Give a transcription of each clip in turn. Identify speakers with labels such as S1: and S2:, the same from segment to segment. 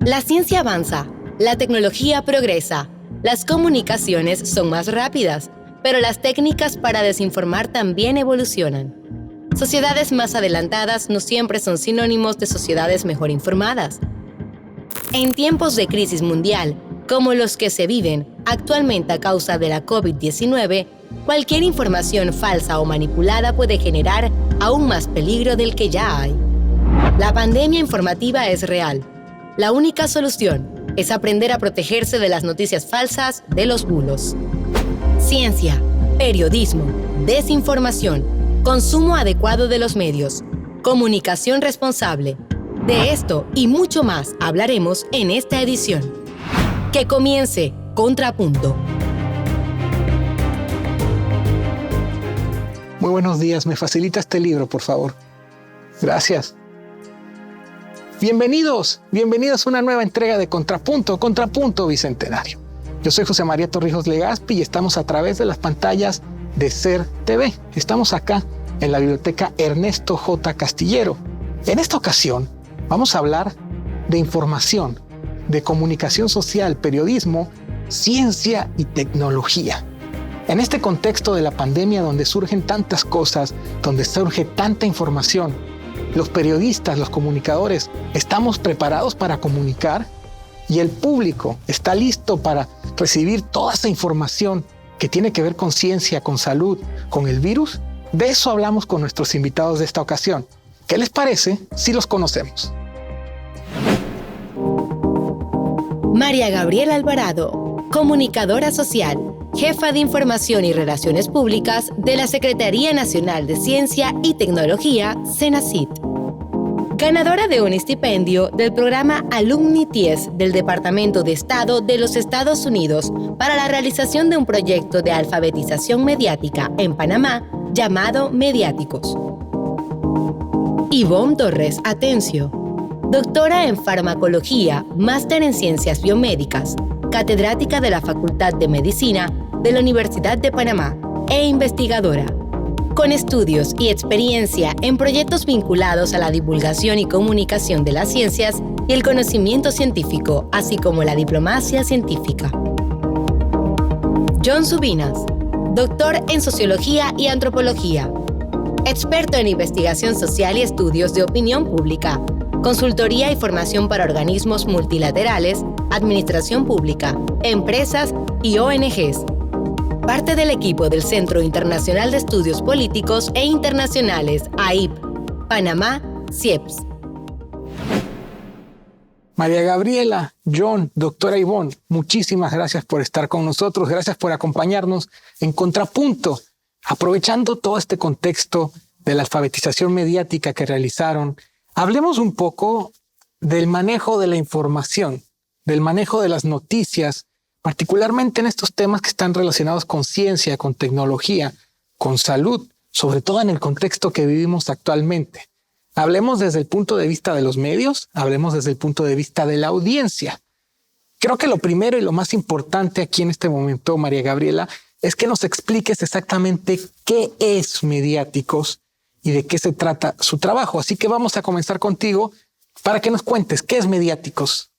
S1: La ciencia avanza, la tecnología progresa, las comunicaciones son más rápidas, pero las técnicas para desinformar también evolucionan. Sociedades más adelantadas no siempre son sinónimos de sociedades mejor informadas. En tiempos de crisis mundial, como los que se viven actualmente a causa de la COVID-19, cualquier información falsa o manipulada puede generar aún más peligro del que ya hay. La pandemia informativa es real. La única solución es aprender a protegerse de las noticias falsas, de los bulos. Ciencia, periodismo, desinformación, consumo adecuado de los medios, comunicación responsable. De esto y mucho más hablaremos en esta edición. Que comience Contrapunto.
S2: Muy buenos días. ¿Me facilita este libro, por favor? Gracias. Bienvenidos a una nueva entrega de Contrapunto Bicentenario. Yo soy José María Torrijos Legaspi y estamos a través de las pantallas de SER TV. Estamos acá en la Biblioteca Ernesto J. Castillero. En esta ocasión vamos a hablar de información, de comunicación social, periodismo, ciencia y tecnología. En este contexto de la pandemia donde surgen tantas cosas, donde surge tanta información, los periodistas, los comunicadores, estamos preparados para comunicar y el público está listo para recibir toda esa información que tiene que ver con ciencia, con salud, con el virus. De eso hablamos con nuestros invitados de esta ocasión. ¿Qué les parece si los conocemos?
S1: María Gabriela Alvarado, comunicadora social, jefa de Información y Relaciones Públicas de la Secretaría Nacional de Ciencia y Tecnología, CENACYT. Ganadora de un estipendio del programa Alumni TIES del Departamento de Estado de los Estados Unidos para la realización de un proyecto de alfabetización mediática en Panamá llamado Mediáticos. Ivonne Torres Atencio, doctora en farmacología, máster en ciencias biomédicas, catedrática de la Facultad de Medicina de la Universidad de Panamá e investigadora, con estudios y experiencia en proyectos vinculados a la divulgación y comunicación de las ciencias y el conocimiento científico, así como la diplomacia científica. John Subinas, doctor en Sociología y Antropología, experto en investigación social y estudios de opinión pública, consultoría y formación para organismos multilaterales, administración pública, empresas y ONGs. Parte del equipo del Centro Internacional de Estudios Políticos e Internacionales, AIP, Panamá, CIEPS.
S2: María Gabriela, John, doctora Ivonne, muchísimas gracias por estar con nosotros, gracias por acompañarnos en Contrapunto, aprovechando todo este contexto de la alfabetización mediática que realizaron. Hablemos un poco del manejo de la información, del manejo de las noticias, particularmente en estos temas que están relacionados con ciencia, con tecnología, con salud, sobre todo en el contexto que vivimos actualmente. Hablemos desde el punto de vista de los medios, hablemos desde el punto de vista de la audiencia. Creo que lo primero y lo más importante aquí en este momento, María Gabriela, es que nos expliques exactamente qué es Mediáticos y de qué se trata su trabajo. Así que vamos a comenzar contigo para que nos cuentes qué es Mediáticos.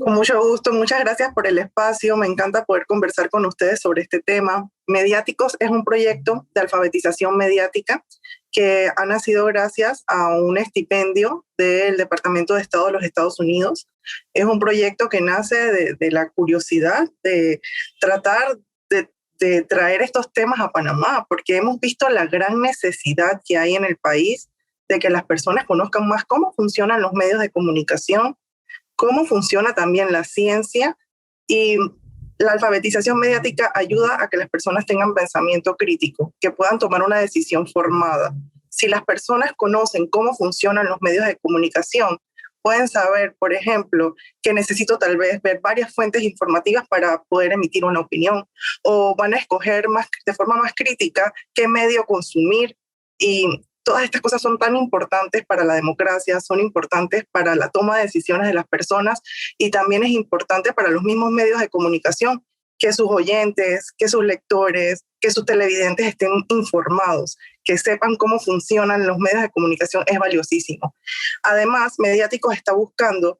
S3: Con mucho gusto, muchas gracias por el espacio. Me encanta poder conversar con ustedes sobre este tema. Mediáticos es un proyecto de alfabetización mediática que ha nacido gracias a un estipendio del Departamento de Estado de los Estados Unidos. Es un proyecto que nace de la curiosidad de tratar de traer estos temas a Panamá, porque hemos visto la gran necesidad que hay en el país de que las personas conozcan más cómo funcionan los medios de comunicación, cómo funciona también la ciencia, y la alfabetización mediática ayuda a que las personas tengan pensamiento crítico, que puedan tomar una decisión formada. Si las personas conocen cómo funcionan los medios de comunicación, pueden saber, por ejemplo, que necesito tal vez ver varias fuentes informativas para poder emitir una opinión, o van a escoger de forma más crítica qué medio consumir, y todas estas cosas son tan importantes para la democracia, son importantes para la toma de decisiones de las personas, y también es importante para los mismos medios de comunicación que sus oyentes, que sus lectores, que sus televidentes estén informados, que sepan cómo funcionan los medios de comunicación es valiosísimo. Además, Mediáticos está buscando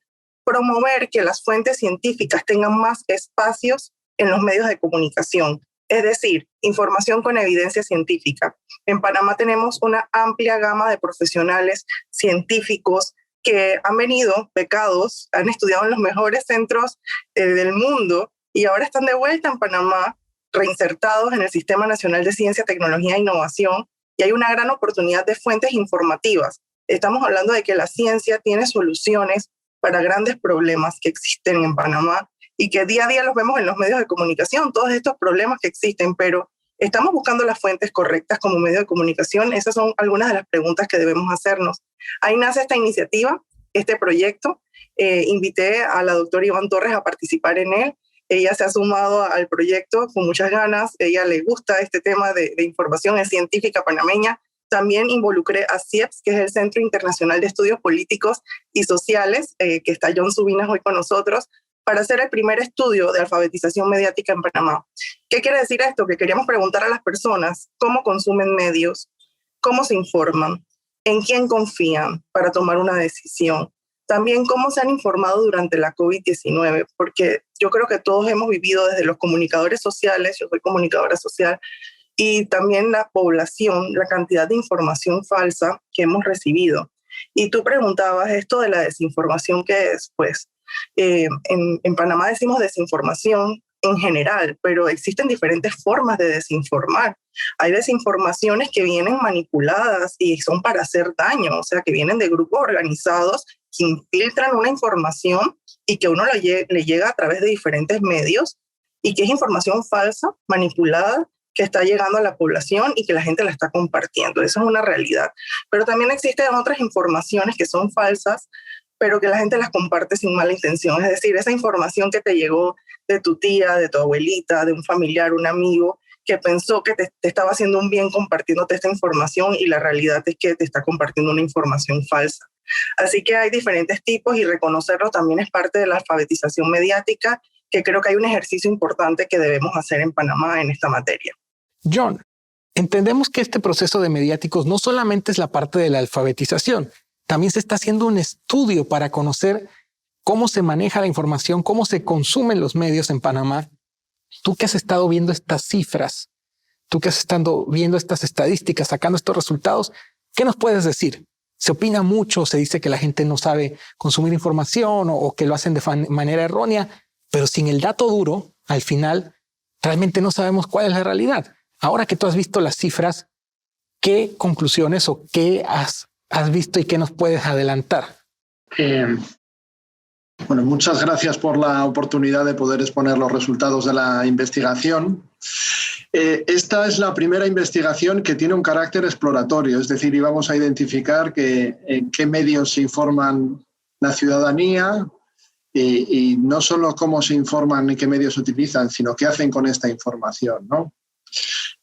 S3: promover que las fuentes científicas tengan más espacios en los medios de comunicación, es decir, información con evidencia científica. En Panamá tenemos una amplia gama de profesionales científicos que han venido becados, han estudiado en los mejores centros del mundo y ahora están de vuelta en Panamá, reinsertados en el Sistema Nacional de Ciencia, Tecnología e Innovación, y hay una gran oportunidad de fuentes informativas. Estamos hablando de que la ciencia tiene soluciones para grandes problemas que existen en Panamá y que día a día los vemos en los medios de comunicación, todos estos problemas que existen, pero ¿estamos buscando las fuentes correctas como medio de comunicación? Esas son algunas de las preguntas que debemos hacernos. Ahí nace esta iniciativa, este proyecto. Invité a la doctora Ivonne Torres a participar en él. Ella se ha sumado al proyecto con muchas ganas. Ella le gusta este tema de información, es científica panameña. También involucré a CIEPS, que es el Centro Internacional de Estudios Políticos y Sociales, que está John Subinas hoy con nosotros, para hacer el primer estudio de alfabetización mediática en Panamá. ¿Qué quiere decir esto? Que queríamos preguntar a las personas cómo consumen medios, cómo se informan, en quién confían para tomar una decisión. También cómo se han informado durante la COVID-19, porque yo creo que todos hemos vivido desde los comunicadores sociales, yo soy comunicadora social, y también la población, la cantidad de información falsa que hemos recibido. Y tú preguntabas esto de la desinformación, ¿qué es? Pues en Panamá decimos desinformación en general, pero existen diferentes formas de desinformar. Hay desinformaciones que vienen manipuladas y son para hacer daño, o sea, que vienen de grupos organizados que infiltran una información y que uno le llega a través de diferentes medios y que es información falsa, manipulada, que está llegando a la población y que la gente la está compartiendo. Eso es una realidad. Pero también existen otras informaciones que son falsas, pero que la gente las comparte sin mala intención. Es decir, esa información que te llegó de tu tía, de tu abuelita, de un familiar, un amigo, que pensó que te estaba haciendo un bien compartiéndote esta información y la realidad es que te está compartiendo una información falsa. Así que hay diferentes tipos y reconocerlo también es parte de la alfabetización mediática, que creo que hay un ejercicio importante que debemos hacer en Panamá en esta materia.
S2: John, entendemos que este proceso de mediáticos no solamente es la parte de la alfabetización, también se está haciendo un estudio para conocer cómo se maneja la información, cómo se consumen los medios en Panamá. Tú que has estado viendo estas cifras, tú que has estado viendo estas estadísticas, sacando estos resultados, ¿qué nos puedes decir? Se opina mucho, se dice que la gente no sabe consumir información o que lo hacen de manera errónea, pero sin el dato duro, al final, realmente no sabemos cuál es la realidad. Ahora que tú has visto las cifras, ¿qué conclusiones o qué has visto y qué nos puedes adelantar?
S4: Bueno, muchas gracias por la oportunidad de poder exponer los resultados de la investigación. Esta es la primera investigación que tiene un carácter exploratorio, es decir, íbamos a identificar en qué medios se informan la ciudadanía y no solo cómo se informan y qué medios utilizan, sino qué hacen con esta información, ¿no?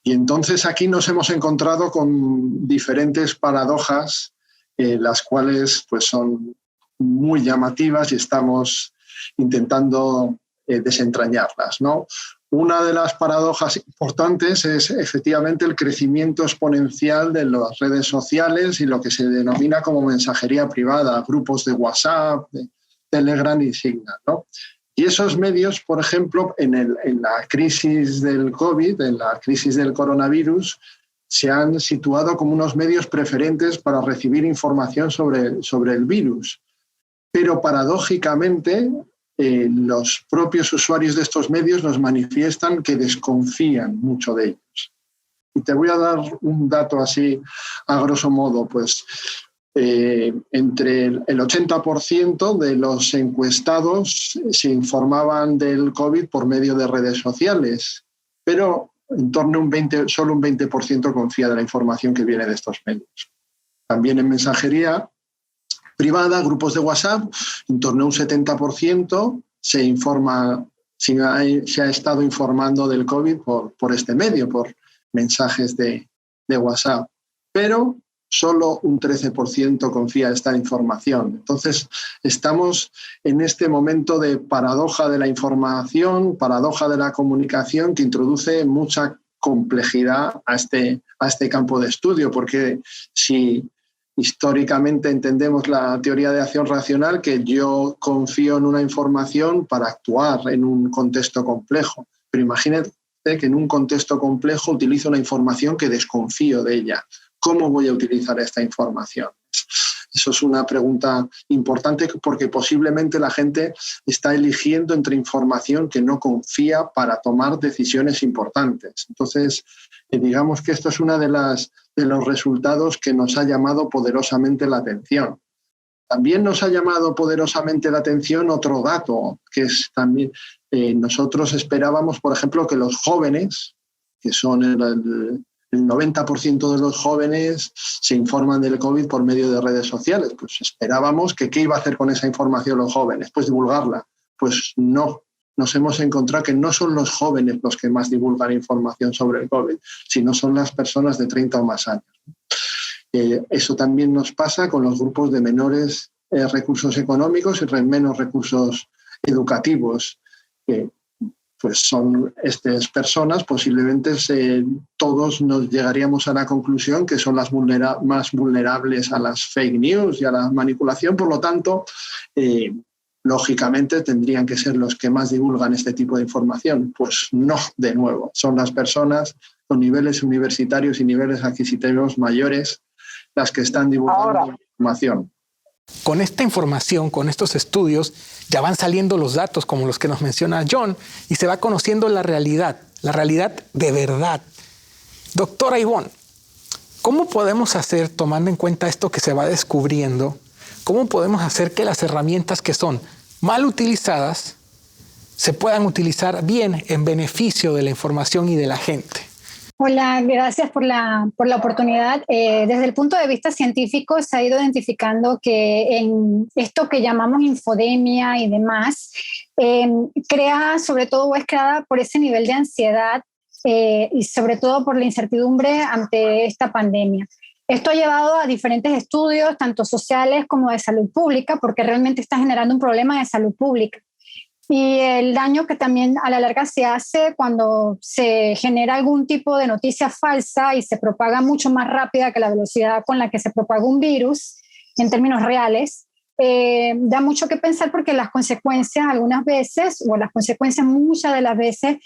S4: Y entonces aquí nos hemos encontrado con diferentes paradojas, las cuales pues, son muy llamativas y estamos intentando desentrañarlas, ¿no? Una de las paradojas importantes es efectivamente el crecimiento exponencial de las redes sociales y lo que se denomina como mensajería privada, grupos de WhatsApp, de Telegram y Signal, ¿no? Y esos medios, por ejemplo, en la crisis del COVID, en la crisis del coronavirus, se han situado como unos medios preferentes para recibir información sobre el virus. Pero paradójicamente, los propios usuarios de estos medios nos manifiestan que desconfían mucho de ellos. Y te voy a dar un dato así, a grosso modo, pues entre el 80% de los encuestados se informaban del COVID por medio de redes sociales, pero en torno a solo un 20% confía de la información que viene de estos medios. También en mensajería privada, grupos de WhatsApp, en torno a un 70% se ha estado informando del COVID por este medio, por mensajes de WhatsApp. Pero solo un 13% confía en esta información. Entonces, estamos en este momento de paradoja de la información, paradoja de la comunicación, que introduce mucha complejidad a este campo de estudio, porque si Históricamente entendemos la teoría de acción racional, que yo confío en una información para actuar en un contexto complejo. Pero imagínate que en un contexto complejo utilizo una información que desconfío de ella. ¿Cómo voy a utilizar esta información? Eso es una pregunta importante porque posiblemente la gente está eligiendo entre información que no confía para tomar decisiones importantes. Entonces, digamos que esto es uno de los resultados que nos ha llamado poderosamente la atención. También nos ha llamado poderosamente la atención otro dato, que es también, nosotros esperábamos, por ejemplo, que los jóvenes, que son el 90% de los jóvenes se informan del COVID por medio de redes sociales. Pues esperábamos que qué iba a hacer con esa información los jóvenes, pues divulgarla. Pues no, nos hemos encontrado que no son los jóvenes los que más divulgan información sobre el COVID, sino son las personas de 30 o más años. Eso también nos pasa con los grupos de menores recursos económicos y menos recursos educativos. Pues son estas personas, posiblemente todos nos llegaríamos a la conclusión que son las más vulnerables a las fake news y a la manipulación. Por lo tanto, lógicamente tendrían que ser los que más divulgan este tipo de información. Pues no, de nuevo, son las personas con niveles universitarios y niveles adquisitivos mayores las que están divulgando información.
S2: Con esta información, con estos estudios, ya van saliendo los datos como los que nos menciona John y se va conociendo la realidad de verdad. Doctora Ivonne, ¿cómo podemos hacer, tomando en cuenta esto que se va descubriendo, cómo podemos hacer que las herramientas que son mal utilizadas se puedan utilizar bien en beneficio de la información y de la gente?
S5: Hola, gracias por la oportunidad. Desde el punto de vista científico se ha ido identificando que en esto que llamamos infodemia y demás, es creada por ese nivel de ansiedad y sobre todo por la incertidumbre ante esta pandemia. Esto ha llevado a diferentes estudios, tanto sociales como de salud pública, porque realmente está generando un problema de salud pública. Y el daño que también a la larga se hace cuando se genera algún tipo de noticia falsa y se propaga mucho más rápida que la velocidad con la que se propaga un virus en términos reales, da mucho que pensar porque las consecuencias algunas veces, o las consecuencias muchas de las veces,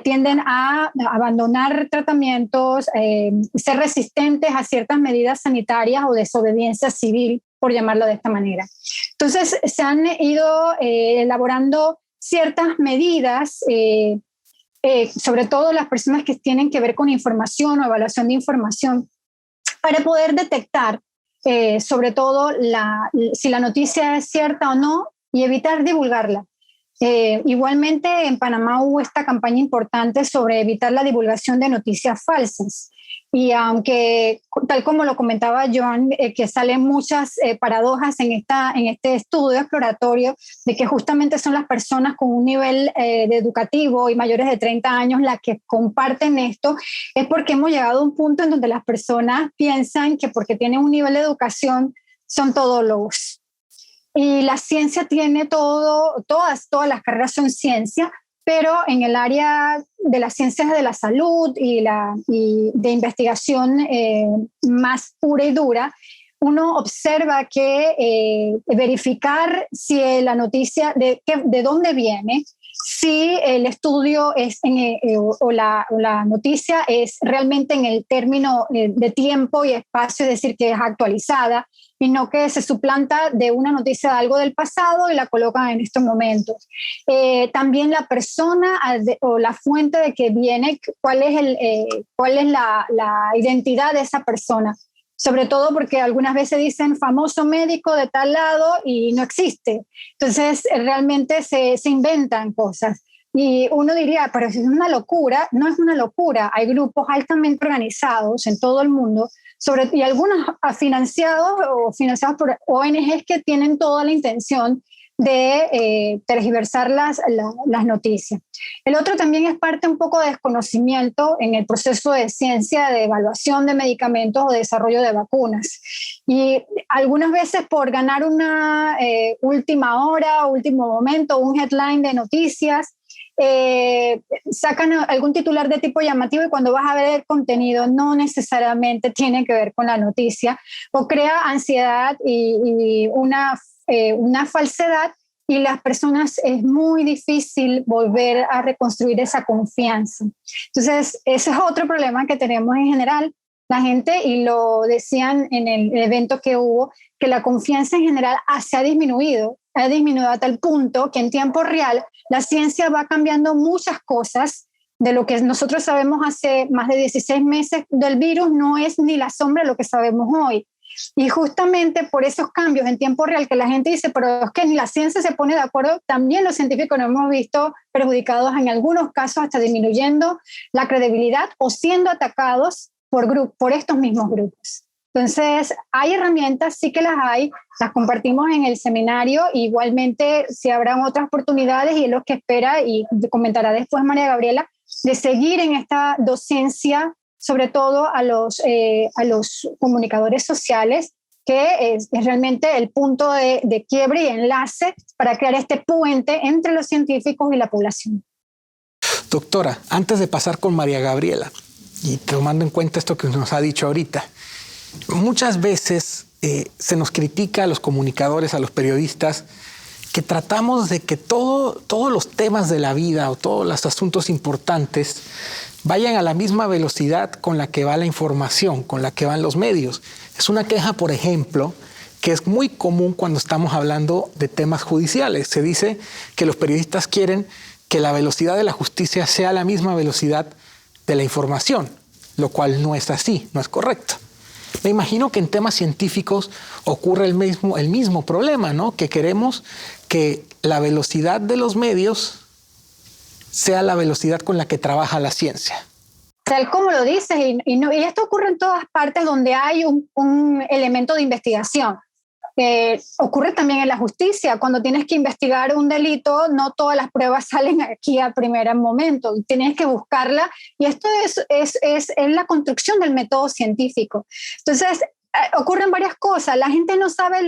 S5: tienden a abandonar tratamientos, ser resistentes a ciertas medidas sanitarias o desobediencia civil, por llamarlo de esta manera. Entonces, se han ido elaborando ciertas medidas, sobre todo las personas que tienen que ver con información o evaluación de información, para poder detectar, sobre todo, si la noticia es cierta o no y evitar divulgarla. Igualmente, en Panamá hubo esta campaña importante sobre evitar la divulgación de noticias falsas. Y aunque, tal como lo comentaba John, que salen muchas paradojas en este estudio exploratorio, de que justamente son las personas con un nivel educativo y mayores de 30 años las que comparten esto, es porque hemos llegado a un punto en donde las personas piensan que porque tienen un nivel de educación son todólogos. Y la ciencia tiene todas las carreras son ciencia, pero en el área de las ciencias de la salud y de investigación más pura y dura, uno observa que verificar si la noticia, de dónde viene, si el estudio es o la noticia es realmente en el término de tiempo y espacio, es decir, que es actualizada, y no que se suplanta de una noticia de algo del pasado y la colocan en estos momentos. También la persona o la fuente de que viene, cuál es la identidad de esa persona. Sobre todo porque algunas veces dicen famoso médico de tal lado y no existe. Entonces realmente se inventan cosas. Y uno diría, pero si es una locura, no es una locura. Hay grupos altamente organizados en todo el mundo, y algunos financiados por ONGs que tienen toda la intención de tergiversar las noticias. El otro también es parte un poco de desconocimiento en el proceso de ciencia, de evaluación de medicamentos o de desarrollo de vacunas. Y algunas veces por ganar una última hora, último momento, un headline de noticias, sacan algún titular de tipo llamativo y cuando vas a ver el contenido no necesariamente tiene que ver con la noticia, o crea ansiedad y una falsedad, y las personas es muy difícil volver a reconstruir esa confianza. Entonces, ese es otro problema que tenemos en general. La gente, y lo decían en el evento que hubo, que la confianza en general ha disminuido a tal punto que en tiempo real la ciencia va cambiando muchas cosas. De lo que nosotros sabemos hace más de 16 meses del virus no es ni la sombra de lo que sabemos hoy. Y justamente por esos cambios en tiempo real que la gente dice, pero es que ni la ciencia se pone de acuerdo, también los científicos nos hemos visto perjudicados en algunos casos, hasta disminuyendo la credibilidad o siendo atacados por estos mismos grupos. Entonces, hay herramientas, sí que las compartimos en el seminario, igualmente si habrán otras oportunidades, y es lo que espera, y comentará después María Gabriela, de seguir en esta docencia, sobre todo a los comunicadores sociales, que es realmente el punto de quiebre y enlace para crear este puente entre los científicos y la población.
S2: Doctora, antes de pasar con María Gabriela, y tomando en cuenta esto que nos ha dicho ahorita, muchas veces se nos critica a los comunicadores, a los periodistas, que tratamos de que todos los temas de la vida o todos los asuntos importantes vayan a la misma velocidad con la que va la información, con la que van los medios. Es una queja, por ejemplo, que es muy común cuando estamos hablando de temas judiciales. Se dice que los periodistas quieren que la velocidad de la justicia sea la misma velocidad de la información, lo cual no es así, no es correcto. Me imagino que en temas científicos ocurre el mismo problema, ¿no? Que queremos que la velocidad de los medios sea la velocidad con la que trabaja la ciencia.
S5: Tal como lo dices, y esto ocurre en todas partes donde hay un elemento de investigación. Ocurre también en la justicia. Cuando tienes que investigar un delito, no todas las pruebas salen aquí a primer momento, tienes que buscarla, y esto es la construcción del método científico. Entonces, ocurren varias cosas. La gente no sabe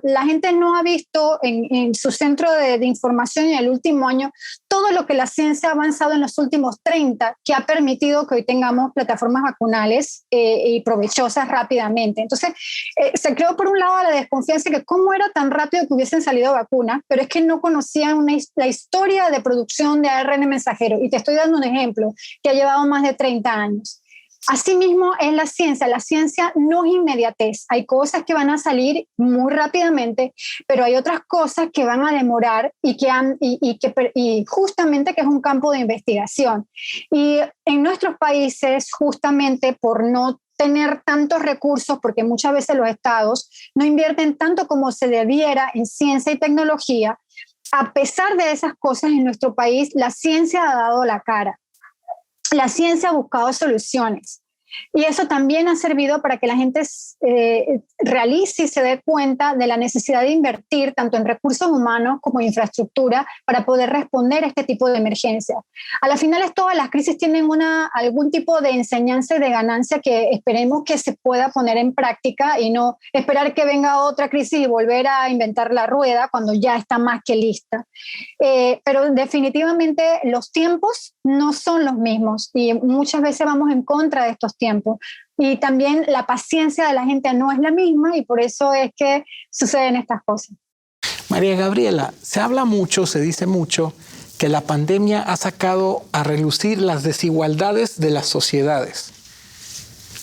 S5: la gente no ha visto en su centro de información en el último año todo lo que la ciencia ha avanzado en los últimos 30, que ha permitido que hoy tengamos plataformas vacunales y provechosas rápidamente. Entonces, se creó por un lado la desconfianza de que cómo era tan rápido que hubiesen salido vacunas, pero es que no conocían la historia de producción de ARN mensajero. Y te estoy dando un ejemplo que ha llevado más de 30 años. Asimismo, es la ciencia no es inmediatez. Hay cosas que van a salir muy rápidamente, pero hay otras cosas que van a demorar y justamente que es un campo de investigación. Y en nuestros países, justamente por no tener tantos recursos, porque muchas veces los estados no invierten tanto como se debiera en ciencia y tecnología, a pesar de esas cosas en nuestro país, la ciencia ha dado la cara. La ciencia ha buscado soluciones, y eso también ha servido para que la gente realice y se dé cuenta de la necesidad de invertir tanto en recursos humanos como en infraestructura para poder responder a este tipo de emergencias. A la final, todas las crisis tienen algún tipo de enseñanza y de ganancia que esperemos que se pueda poner en práctica, y no esperar que venga otra crisis y volver a inventar la rueda cuando ya está más que lista. Pero definitivamente los tiempos no son los mismos, y muchas veces vamos en contra de estos tiempos. Y también la paciencia de la gente no es la misma, y por eso es que suceden estas cosas.
S2: María Gabriela, se dice mucho que la pandemia ha sacado a relucir las desigualdades de las sociedades.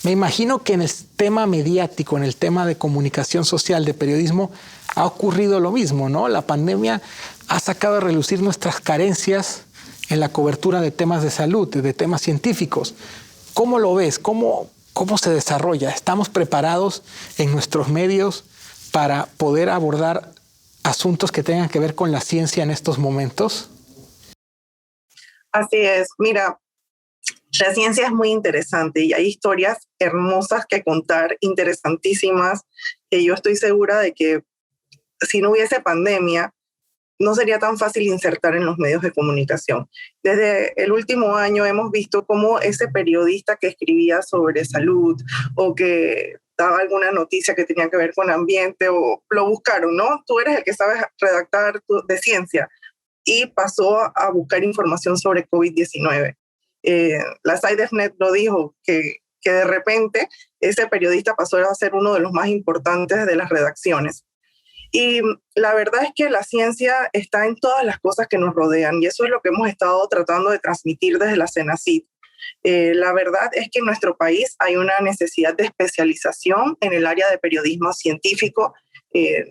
S2: Me imagino que en el tema mediático, en el tema de comunicación social, de periodismo, ha ocurrido lo mismo, ¿no? La pandemia ha sacado a relucir nuestras carencias en la cobertura de temas de salud, de temas científicos. ¿Cómo lo ves? ¿Cómo se desarrolla? ¿Estamos preparados en nuestros medios para poder abordar asuntos que tengan que ver con la ciencia en estos momentos?
S3: Así es. Mira, la ciencia es muy interesante y hay historias hermosas que contar, interesantísimas, que yo estoy segura de que si no hubiese pandemia, no sería tan fácil insertar en los medios de comunicación. Desde el último año hemos visto cómo ese periodista que escribía sobre salud o que daba alguna noticia que tenía que ver con ambiente, o lo buscaron, ¿no? Tú eres el que sabes redactar de ciencia. y pasó a buscar información sobre COVID-19. La SciDefNet lo dijo, que de repente ese periodista pasó a ser uno de los más importantes de las redacciones. Y la verdad es que la ciencia está en todas las cosas que nos rodean, y eso es lo que hemos estado tratando de transmitir desde la CENACYT. La verdad es que en nuestro país hay una necesidad de especialización en el área de periodismo científico.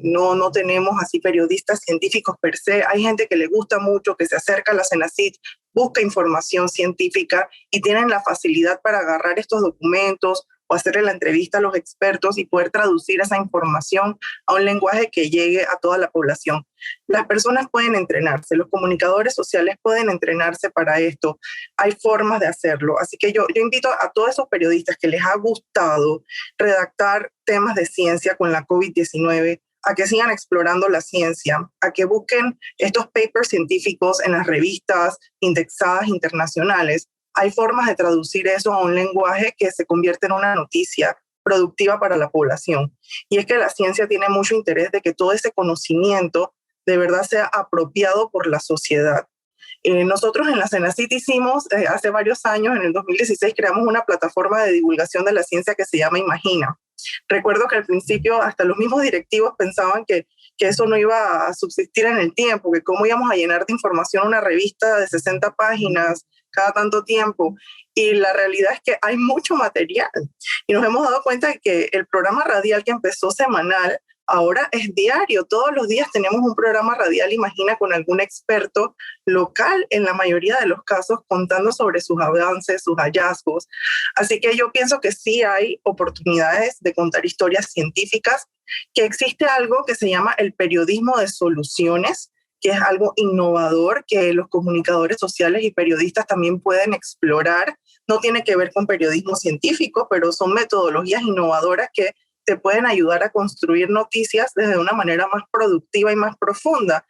S3: No tenemos así periodistas científicos per se. Hay gente que le gusta mucho, que se acerca a la CENACYT, busca información científica y tienen la facilidad para agarrar estos documentos o hacerle la entrevista a los expertos y poder traducir esa información a un lenguaje que llegue a toda la población. Las personas pueden entrenarse, los comunicadores sociales pueden entrenarse para esto. Hay formas de hacerlo. Así que yo invito a todos esos periodistas que les ha gustado redactar temas de ciencia con la COVID-19 a que sigan explorando la ciencia, a que busquen estos papers científicos en las revistas indexadas internacionales. Hay formas de traducir eso a un lenguaje que se convierte en una noticia productiva para la población. Y es que la ciencia tiene mucho interés de que todo ese conocimiento de verdad sea apropiado por la sociedad. Nosotros en la CENACYT hicimos, hace varios años, en el 2016, creamos una plataforma de divulgación de la ciencia que se llama Imagina. Recuerdo que al principio hasta los mismos directivos pensaban que eso no iba a subsistir en el tiempo, que cómo íbamos a llenar de información una revista de 60 páginas cada tanto tiempo. Y la realidad es que hay mucho material. Y nos hemos dado cuenta de que el programa radial que empezó semanal, ahora es diario. Todos los días tenemos un programa radial, Imagina, con algún experto local, en la mayoría de los casos, contando sobre sus avances, sus hallazgos. Así que yo pienso que sí hay oportunidades de contar historias científicas, que existe algo que se llama el periodismo de soluciones, que es algo innovador que los comunicadores sociales y periodistas también pueden explorar. No tiene que ver con periodismo científico, pero son metodologías innovadoras que te pueden ayudar a construir noticias desde una manera más productiva y más profunda,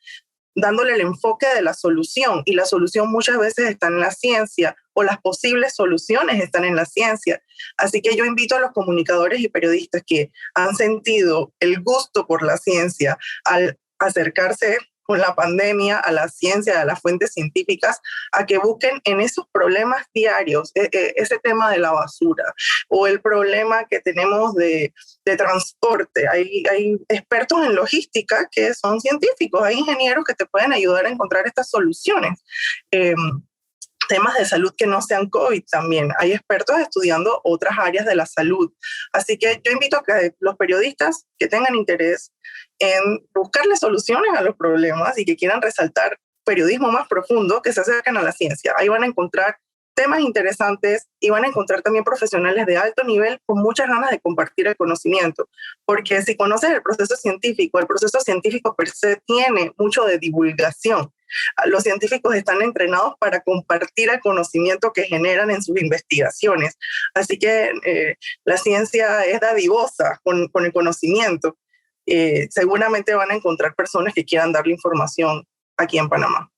S3: dándole el enfoque de la solución. Y la solución muchas veces está en la ciencia, o las posibles soluciones están en la ciencia. Así que yo invito a los comunicadores y periodistas que han sentido el gusto por la ciencia al acercarse con la pandemia a la ciencia, a las fuentes científicas, a que busquen en esos problemas diarios, ese tema de la basura o el problema que tenemos de transporte. Hay expertos en logística que son científicos, hay ingenieros que te pueden ayudar a encontrar estas soluciones. Temas de salud que no sean COVID también. Hay expertos estudiando otras áreas de la salud. Así que yo invito a que los periodistas que tengan interés en buscarle soluciones a los problemas y que quieran resaltar periodismo más profundo, que se acerquen a la ciencia. Ahí van a encontrar temas interesantes y van a encontrar también profesionales de alto nivel con muchas ganas de compartir el conocimiento. Porque si conoces el proceso científico per se tiene mucho de divulgación. Los científicos están entrenados para compartir el conocimiento que generan en sus investigaciones. Así que la ciencia es dadivosa con el conocimiento. Seguramente van a encontrar personas que quieran darle información aquí en Panamá.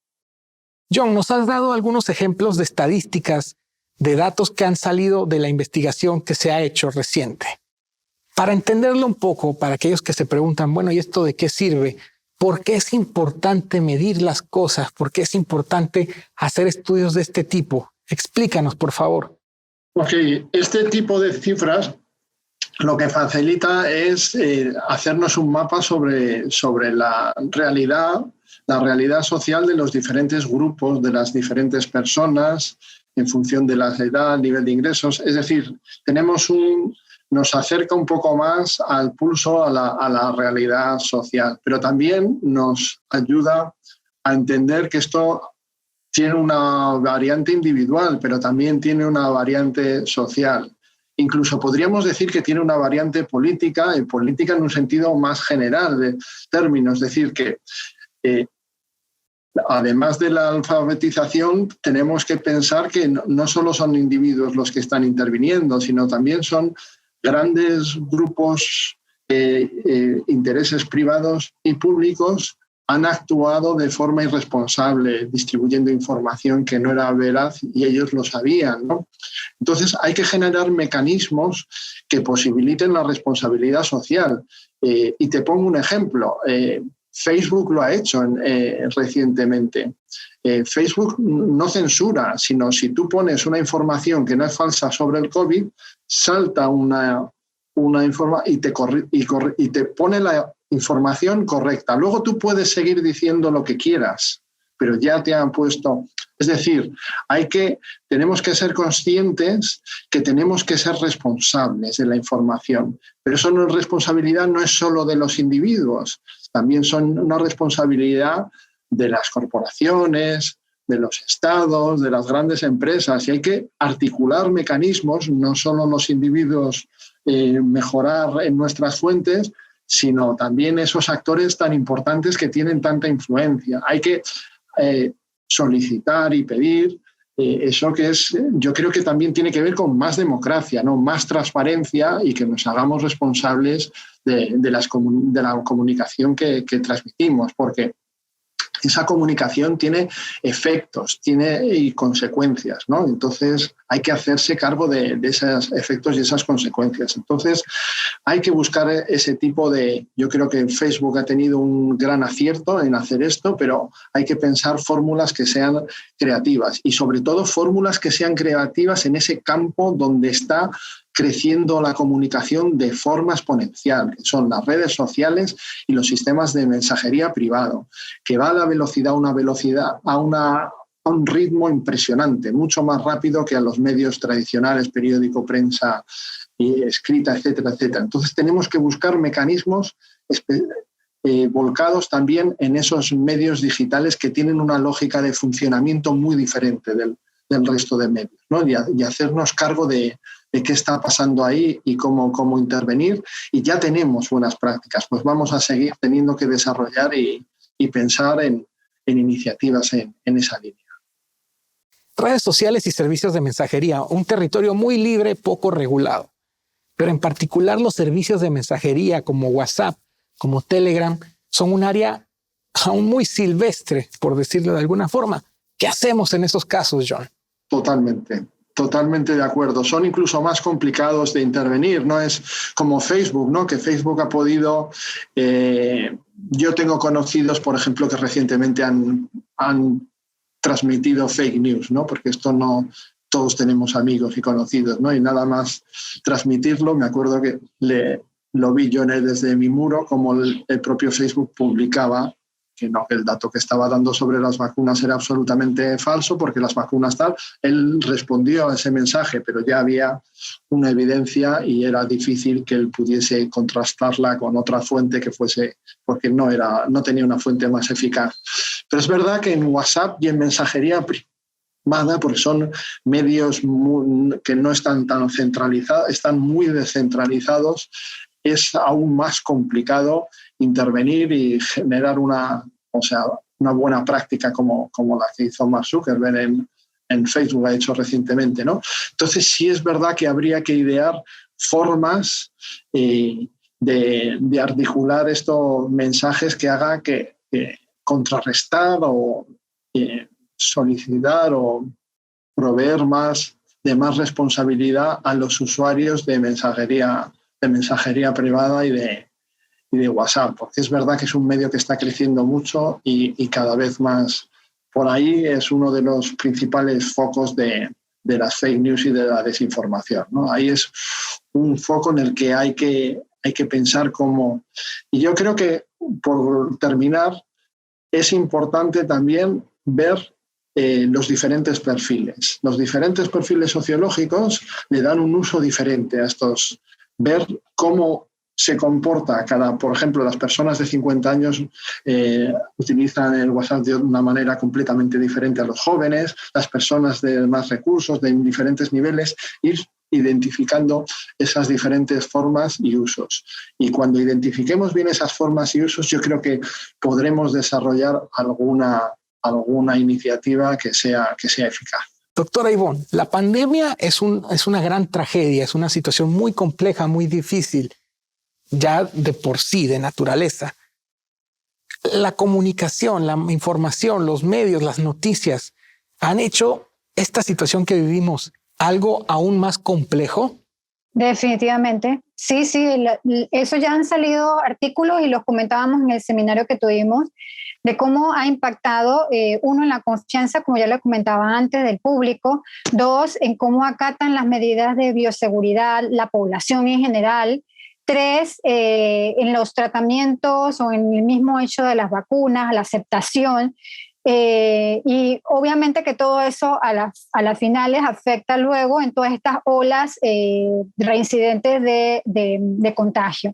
S2: John, nos has dado algunos ejemplos de estadísticas, de datos que han salido de la investigación que se ha hecho reciente. Para entenderlo un poco, para aquellos que se preguntan, bueno, ¿y esto de qué sirve? ¿Por qué es importante medir las cosas? ¿Por qué es importante hacer estudios de este tipo? Explícanos, por favor.
S4: Ok, este tipo de cifras lo que facilita es hacernos un mapa sobre la realidad social de los diferentes grupos, de las diferentes personas, en función de la edad, nivel de ingresos. Es decir, nos acerca un poco más al pulso, a la realidad social, pero también nos ayuda a entender que esto tiene una variante individual, pero también tiene una variante social. Incluso podríamos decir que tiene una variante política, en un sentido más general de términos, es decir, que además de la alfabetización, tenemos que pensar que no solo son individuos los que están interviniendo, sino también son grandes grupos, intereses privados y públicos han actuado de forma irresponsable, distribuyendo información que no era veraz y ellos lo sabían, ¿no? Entonces hay que generar mecanismos que posibiliten la responsabilidad social. Y te pongo un ejemplo. Facebook lo ha hecho recientemente. Facebook no censura, sino si tú pones una información que no es falsa sobre el COVID, salta una información y te pone la información correcta. Luego tú puedes seguir diciendo lo que quieras, pero ya te han puesto. Es decir, tenemos que ser conscientes que tenemos que ser responsables de la información. Pero eso responsabilidad no es solo de los individuos, también son una responsabilidad de las corporaciones, de los estados, de las grandes empresas. Y hay que articular mecanismos, no solo los individuos mejorar en nuestras fuentes, sino también esos actores tan importantes que tienen tanta influencia. Hay que solicitar y pedir eso que es, yo creo que también tiene que ver con más democracia, ¿no? Más transparencia y que nos hagamos responsables de la comunicación que transmitimos, porque esa comunicación tiene efectos y consecuencias, ¿no? Entonces hay que hacerse cargo de esos efectos y esas consecuencias. Entonces hay que buscar ese tipo de... Yo creo que Facebook ha tenido un gran acierto en hacer esto, pero hay que pensar fórmulas que sean creativas y sobre todo fórmulas que sean creativas en ese campo donde está creciendo la comunicación de forma exponencial, que son las redes sociales y los sistemas de mensajería privado, que va a un ritmo impresionante, mucho más rápido que a los medios tradicionales, periódico, prensa, escrita, etcétera, etcétera. Entonces tenemos que buscar mecanismos volcados también en esos medios digitales que tienen una lógica de funcionamiento muy diferente del resto de medios, ¿no? Y hacernos cargo de qué está pasando ahí y cómo intervenir. Y ya tenemos buenas prácticas, pues vamos a seguir teniendo que desarrollar y pensar en iniciativas en esa línea.
S2: Redes sociales y servicios de mensajería, un territorio muy libre, poco regulado. Pero en particular los servicios de mensajería como WhatsApp, como Telegram, son un área aún muy silvestre, por decirlo de alguna forma. ¿Qué hacemos en esos casos, John? Totalmente de acuerdo. Son incluso más complicados de intervenir. No es como Facebook, ¿no? Que Facebook ha podido... yo tengo conocidos, por ejemplo, que recientemente han transmitido fake news, ¿no? Porque esto no... Todos tenemos amigos y conocidos, ¿no? Y nada más transmitirlo, me acuerdo que lo vi yo desde mi muro, como el propio Facebook publicaba que el dato que estaba dando sobre las vacunas era absolutamente falso, porque las vacunas tal, él respondió a ese mensaje, pero ya había una evidencia y era difícil que él pudiese contrastarla con otra fuente que fuese, porque no tenía una fuente más eficaz. Pero es verdad que en WhatsApp y en mensajería privada, porque son medios que no están tan centralizados, están muy descentralizados, es aún más complicado intervenir y generar una buena práctica como la que hizo Mark Zuckerberg en Facebook, ha hecho recientemente, ¿no? Entonces sí es verdad que habría que idear formas de articular estos mensajes que haga que contrarrestar o solicitar o proveer de más responsabilidad a los usuarios de mensajería privada y de WhatsApp, porque es verdad que es un medio que está creciendo mucho y cada vez más. Por ahí es uno de los principales focos de las fake news y de la desinformación, ¿no? Ahí es un foco en el que hay que pensar cómo... Y yo creo que, por terminar, es importante también ver los diferentes perfiles. Los diferentes perfiles sociológicos le dan un uso diferente a estos. Ver cómo se comporta por ejemplo, las personas de 50 años utilizan el WhatsApp de una manera completamente diferente a los jóvenes, las personas de más recursos, de diferentes niveles, ir identificando esas diferentes formas y usos. Y cuando identifiquemos bien esas formas y usos, yo creo que podremos desarrollar alguna iniciativa que sea eficaz. Doctora Ivonne, la pandemia es una gran tragedia, es una situación muy compleja, muy difícil, ya de por sí, de naturaleza. La comunicación, la información, los medios, las noticias han hecho esta situación que vivimos algo aún más complejo.
S5: Definitivamente, Sí, eso ya han salido artículos y los comentábamos en el seminario que tuvimos de cómo ha impactado, uno, en la confianza, como ya le comentaba antes, del público; dos, en cómo acatan las medidas de bioseguridad la población en general; tres, en los tratamientos o en el mismo hecho de las vacunas, la aceptación. Y obviamente que todo eso a las finales afecta luego en todas estas olas reincidentes de contagio.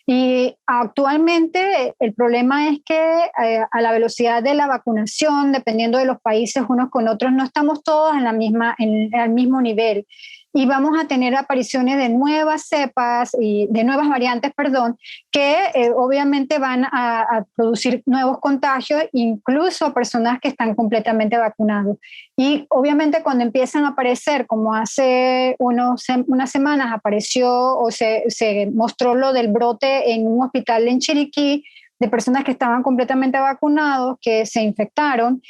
S5: Y actualmente el problema es que a la velocidad de la vacunación, dependiendo de los países unos con otros, no estamos todos en el mismo nivel. Y vamos a tener apariciones de nuevas cepas y de nuevas variantes, perdón, que obviamente van a producir nuevos contagios, incluso personas que están completamente vacunados. Y obviamente cuando empiezan a aparecer, como hace unas semanas apareció o se mostró lo del brote en un hospital en Chiriquí, de personas que estaban completamente vacunados, que se infectaron,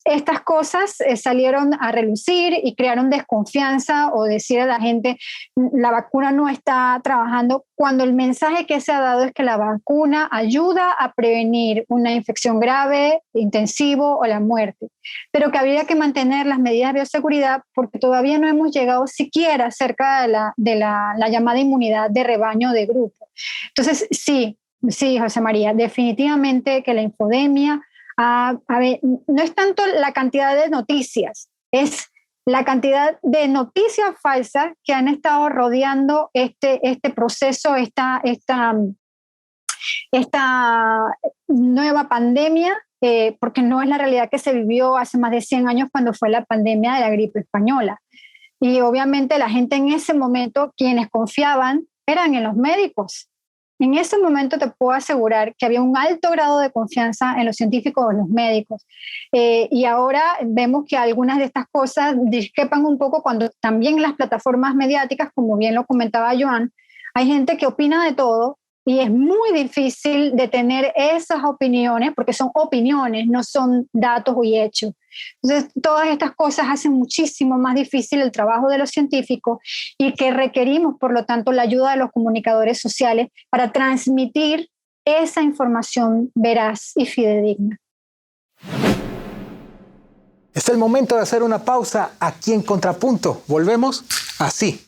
S5: estas cosas salieron a relucir y crearon desconfianza o decir a la gente la vacuna no está trabajando, cuando el mensaje que se ha dado es que la vacuna ayuda a prevenir una infección grave, intensivo o la muerte, pero que habría que mantener las medidas de bioseguridad porque todavía no hemos llegado siquiera cerca de la llamada inmunidad de rebaño de grupo. Entonces, sí, José María, definitivamente que la infodemia, a ver, no es tanto la cantidad de noticias, es la cantidad de noticias falsas que han estado rodeando este proceso, esta nueva pandemia, porque no es la realidad que se vivió hace más de 100 años cuando fue la pandemia de la gripe española. Y obviamente la gente en ese momento, quienes confiaban, eran en los médicos. En ese momento te puedo asegurar que había un alto grado de confianza en los científicos o en los médicos. Y ahora vemos que algunas de estas cosas discrepan un poco cuando también en las plataformas mediáticas, como bien lo comentaba Joan, hay gente que opina de todo y es muy difícil de tener esas opiniones porque son opiniones, no son datos y hechos. Entonces, todas estas cosas hacen muchísimo más difícil el trabajo de los científicos y que requerimos, por lo tanto, la ayuda de los comunicadores sociales para transmitir esa información veraz y fidedigna.
S2: Es el momento de hacer una pausa aquí en Contrapunto. Volvemos así.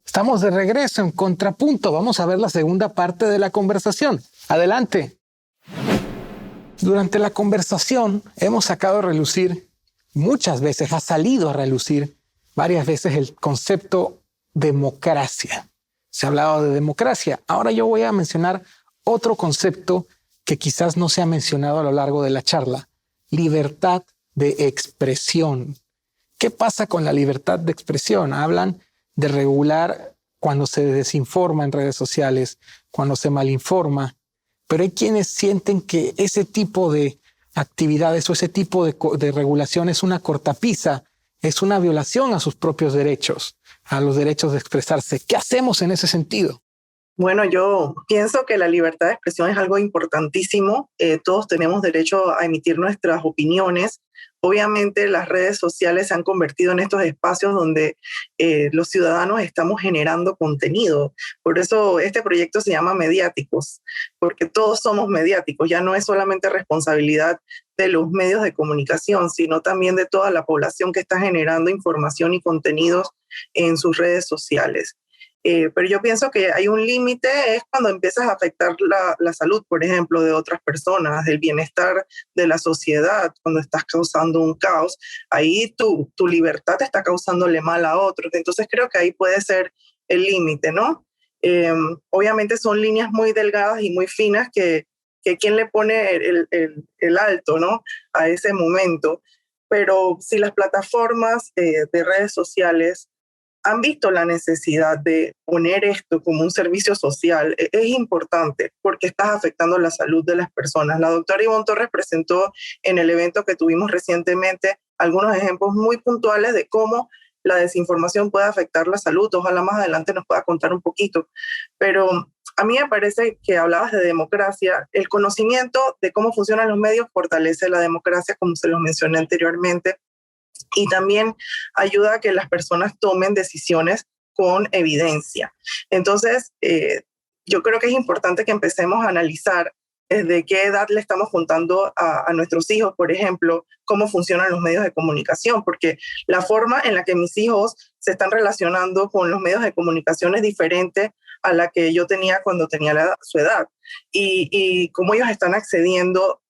S2: Estamos de regreso en Contrapunto. Vamos a ver la segunda parte de la conversación. Adelante. Durante la conversación hemos sacado a relucir, muchas veces ha salido a relucir varias veces el concepto democracia. Se ha hablado de democracia. Ahora yo voy a mencionar otro concepto que quizás no se ha mencionado a lo largo de la charla: libertad de expresión. ¿Qué pasa con la libertad de expresión? Hablan de regular cuando se desinforma en redes sociales, cuando se malinforma, pero hay quienes sienten que ese tipo de actividades o ese tipo de regulación es una cortapisa, es una violación a sus propios derechos, a los derechos de expresarse. ¿Qué hacemos en ese sentido?
S3: Bueno, yo pienso que la libertad de expresión es algo importantísimo. Todos tenemos derecho a emitir nuestras opiniones. Obviamente las redes sociales se han convertido en estos espacios donde los ciudadanos estamos generando contenido. Por eso este proyecto se llama Mediáticos, porque todos somos mediáticos. Ya no es solamente responsabilidad de los medios de comunicación, sino también de toda la población que está generando información y contenidos en sus redes sociales. Pero yo pienso que hay un límite, es cuando empiezas a afectar la salud, por ejemplo, de otras personas, del bienestar de la sociedad, cuando estás causando un caos. Ahí tu libertad está causándole mal a otros. Entonces creo que ahí puede ser el límite, ¿no? Obviamente son líneas muy delgadas y muy finas que quien le pone el alto, ¿no?, a ese momento. Pero si las plataformas de redes sociales han visto la necesidad de poner esto como un servicio social, es importante porque estás afectando la salud de las personas. La doctora Ivonne Torres presentó en el evento que tuvimos recientemente algunos ejemplos muy puntuales de cómo la desinformación puede afectar la salud. Ojalá más adelante nos pueda contar un poquito. Pero a mí me parece que hablabas de democracia. El conocimiento de cómo funcionan los medios fortalece la democracia, como se los mencioné anteriormente, y también ayuda a que las personas tomen decisiones con evidencia. Entonces, yo creo que es importante que empecemos a analizar desde qué edad le estamos contando a nuestros hijos, por ejemplo, cómo funcionan los medios de comunicación, porque la forma en la que mis hijos se están relacionando con los medios de comunicación es diferente a la que yo tenía cuando tenía su edad, y cómo ellos están accediendo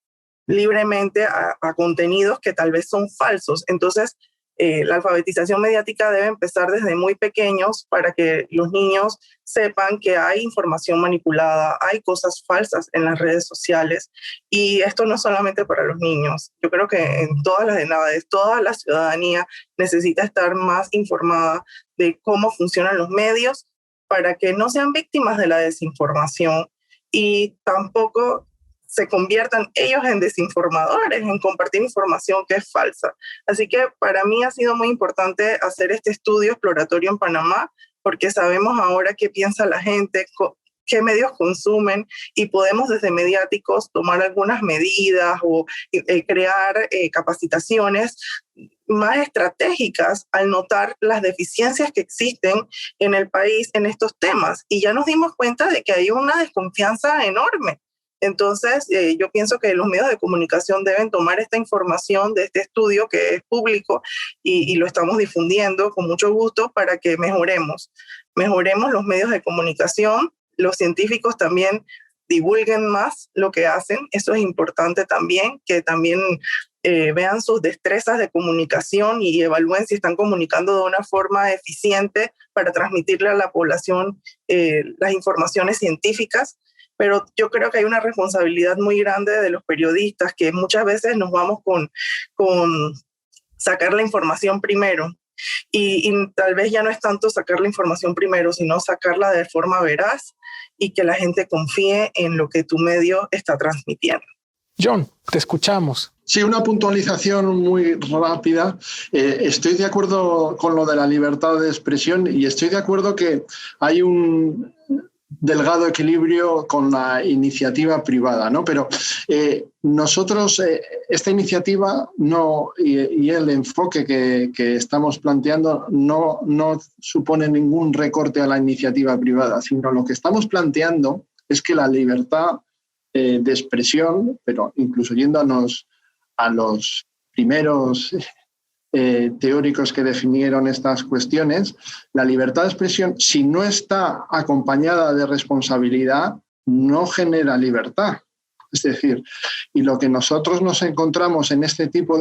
S3: libremente a contenidos que tal vez son falsos. Entonces, la alfabetización mediática debe empezar desde muy pequeños para que los niños sepan que hay información manipulada, hay cosas falsas en las redes sociales, y esto no es solamente para los niños. Yo creo que en todas las edades, toda la ciudadanía necesita estar más informada de cómo funcionan los medios para que no sean víctimas de la desinformación y tampoco se conviertan ellos en desinformadores, en compartir información que es falsa. Así que para mí ha sido muy importante hacer este estudio exploratorio en Panamá, porque sabemos ahora qué piensa la gente, qué medios consumen, y podemos desde mediáticos tomar algunas medidas o crear capacitaciones más estratégicas al notar las deficiencias que existen en el país en estos temas. Y ya nos dimos cuenta de que hay una desconfianza enorme. Entonces, yo pienso que los medios de comunicación deben tomar esta información de este estudio que es público y lo estamos difundiendo con mucho gusto para que mejoremos los medios de comunicación. Los científicos también divulguen más lo que hacen. Eso es importante también, que también vean sus destrezas de comunicación y evalúen si están comunicando de una forma eficiente para transmitirle a la población las informaciones científicas. Pero yo creo que hay una responsabilidad muy grande de los periodistas, que muchas veces nos vamos con sacar la información primero. Y tal vez ya no es tanto sacar la información primero, sino sacarla de forma veraz y que la gente confíe en lo que tu medio está transmitiendo.
S2: John, te escuchamos.
S4: Sí, una puntualización muy rápida. Estoy de acuerdo con lo de la libertad de expresión y estoy de acuerdo que hay un delgado equilibrio con la iniciativa privada, ¿no? Pero nosotros, esta iniciativa y el enfoque que estamos planteando no supone ningún recorte a la iniciativa privada, sino lo que estamos planteando es que la libertad de expresión, pero incluso yéndonos a los primeros teóricos que definieron estas cuestiones, la libertad de expresión, si no está acompañada de responsabilidad, no genera libertad. Es decir, y lo que nosotros nos encontramos en este tipo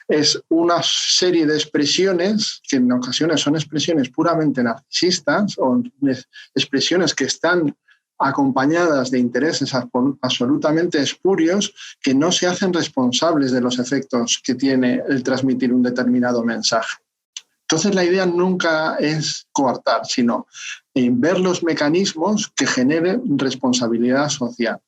S4: es una serie de expresiones que en ocasiones son expresiones puramente narcisistas o expresiones que están acompañadas de intereses absolutamente espurios que no se hacen responsables de los efectos que tiene el transmitir un determinado mensaje. Entonces la idea nunca es coartar, sino ver los mecanismos que generen responsabilidad social,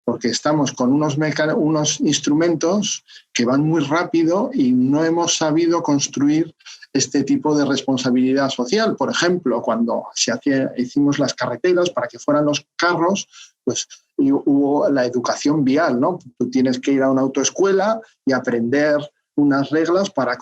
S4: porque estamos con unos instrumentos que van muy rápido y no hemos sabido construir este tipo de responsabilidad social. Por ejemplo, cuando hicimos las carreteras para que fueran los carros, pues hubo la educación vial, ¿no? Tú tienes que ir a una autoescuela y aprender unas reglas para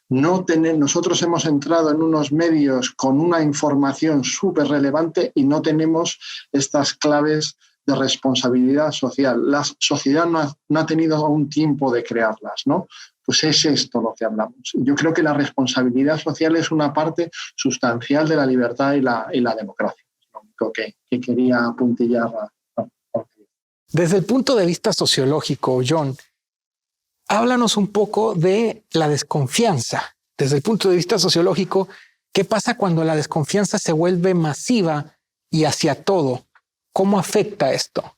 S4: no tener... Nosotros hemos entrado en unos medios con una información súper relevante y no tenemos estas claves de responsabilidad social. La sociedad no ha tenido aún tiempo de crearlas, ¿no? Pues es esto lo que hablamos. Yo creo que la responsabilidad social es una parte sustancial de la libertad y la democracia. Lo único que quería apuntillar.
S2: Desde el punto de vista sociológico, John, háblanos un poco de la desconfianza. Desde el punto de vista sociológico, ¿qué pasa cuando la desconfianza se vuelve masiva y hacia todo? ¿Cómo afecta esto?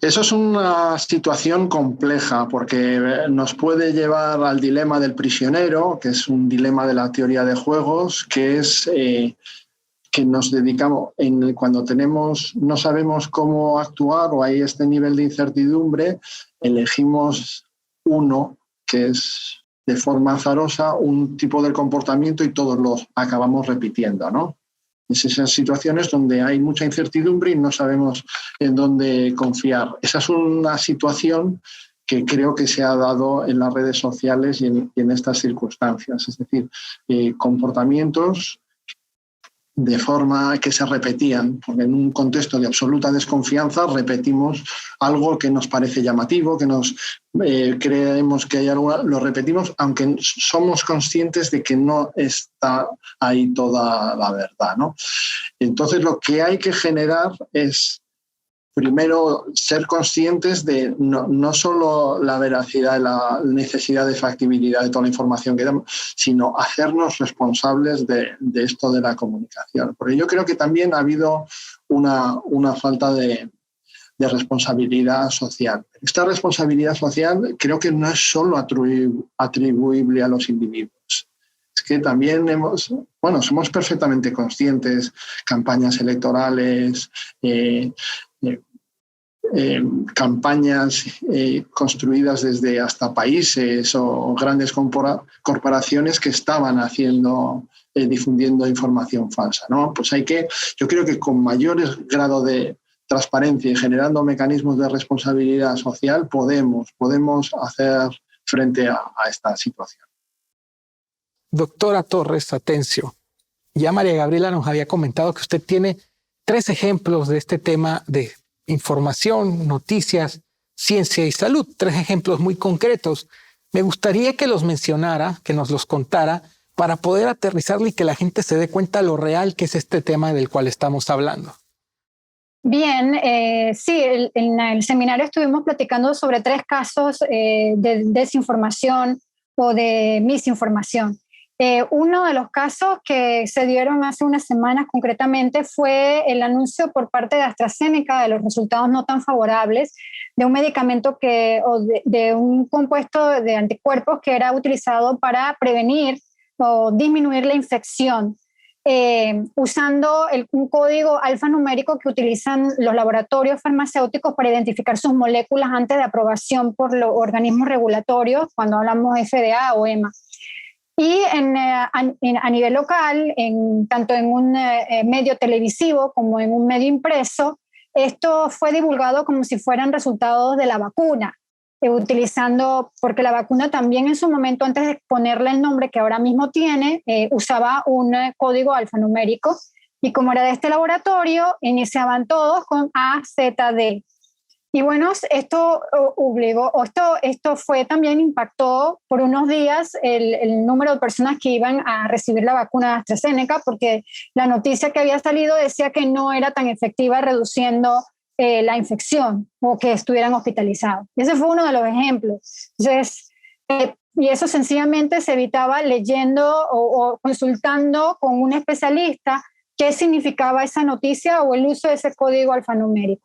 S4: Eso es una situación compleja porque nos puede llevar al dilema del prisionero, que es un dilema de la teoría de juegos, que es que nos dedicamos, cuando no sabemos cómo actuar o hay este nivel de incertidumbre, elegimos uno que es de forma azarosa un tipo de comportamiento y todos los acabamos repitiendo, ¿no? Es esas situaciones donde hay mucha incertidumbre y no sabemos en dónde confiar. Esa es una situación que creo que se ha dado en las redes sociales y en estas circunstancias. Es decir, comportamientos de forma que se repetían, porque en un contexto de absoluta desconfianza repetimos algo que nos parece llamativo, que nos creemos que hay algo, lo repetimos, aunque somos conscientes de que no está ahí toda la verdad, ¿no? Entonces, lo que hay que generar es, primero, ser conscientes de no solo la veracidad, la necesidad de factibilidad de toda la información que damos, sino hacernos responsables de esto de la comunicación. Porque yo creo que también ha habido una falta de responsabilidad social. Esta responsabilidad social creo que no es solo atribuible a los individuos. Es que también somos perfectamente conscientes, campañas electorales, campañas construidas desde hasta países o grandes corporaciones que estaban difundiendo información falsa, ¿no? Pues yo creo que con mayor grado de transparencia y generando mecanismos de responsabilidad social podemos hacer frente a esta situación.
S2: Doctora Torres Atencio, ya María Gabriela nos había comentado que usted tiene 3 ejemplos de este tema de información, noticias, ciencia y salud. 3 ejemplos muy concretos. Me gustaría que los mencionara, que nos los contara, para poder aterrizarle y que la gente se dé cuenta lo real que es este tema del cual estamos hablando.
S5: Bien, sí, en el seminario estuvimos platicando sobre 3 casos de desinformación o de misinformación. Uno de los casos que se dieron hace unas semanas concretamente fue el anuncio por parte de AstraZeneca de los resultados no tan favorables de un medicamento de un compuesto de anticuerpos que era utilizado para prevenir o disminuir la infección, usando un código alfanumérico que utilizan los laboratorios farmacéuticos para identificar sus moléculas antes de aprobación por los organismos regulatorios, cuando hablamos de FDA o EMA. Y a nivel local, tanto en un medio televisivo como en un medio impreso, esto fue divulgado como si fueran resultados de la vacuna, porque la vacuna también en su momento, antes de ponerle el nombre que ahora mismo tiene, usaba un código alfanumérico, y como era de este laboratorio, iniciaban todos con AZD. Y bueno, esto impactó por unos días el número de personas que iban a recibir la vacuna de AstraZeneca, porque la noticia que había salido decía que no era tan efectiva reduciendo la infección o que estuvieran hospitalizados. Ese fue uno de los ejemplos. Entonces, y eso sencillamente se evitaba leyendo o consultando con un especialista qué significaba esa noticia o el uso de ese código alfanumérico.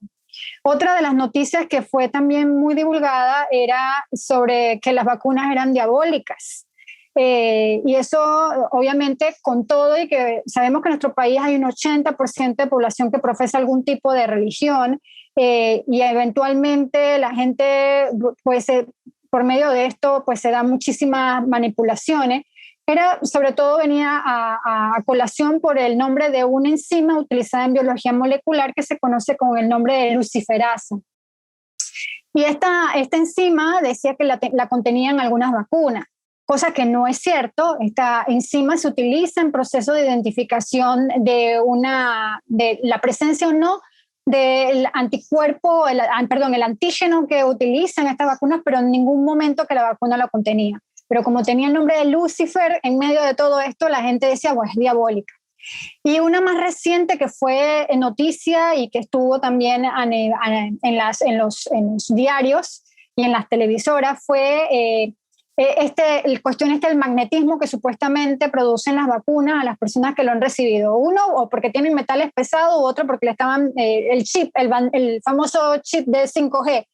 S5: Otra de las noticias que fue también muy divulgada era sobre que las vacunas eran diabólicas. Y eso, obviamente, con todo y que sabemos que en nuestro país hay un 80% de población que profesa algún tipo de religión, y eventualmente la gente, pues, por medio de esto, pues se dan muchísimas manipulaciones. Sobre todo venía a colación por el nombre de una enzima utilizada en biología molecular que se conoce con el nombre de luciferasa. Y esta enzima decía que la contenían algunas vacunas, cosa que no es cierto. Esta enzima se utiliza en procesos de identificación de la presencia o no del anticuerpo, el antígeno que utilizan estas vacunas, pero en ningún momento que la vacuna la contenía. Pero como tenía el nombre de Lucifer, en medio de todo esto la gente decía, pues es diabólica. Y una más reciente que fue noticia y que estuvo también en los diarios y en las televisoras fue el cuestión del magnetismo que supuestamente producen las vacunas a las personas que lo han recibido. Uno, o porque tienen metales pesados, u otro porque le estaban el chip, el famoso chip de 5G.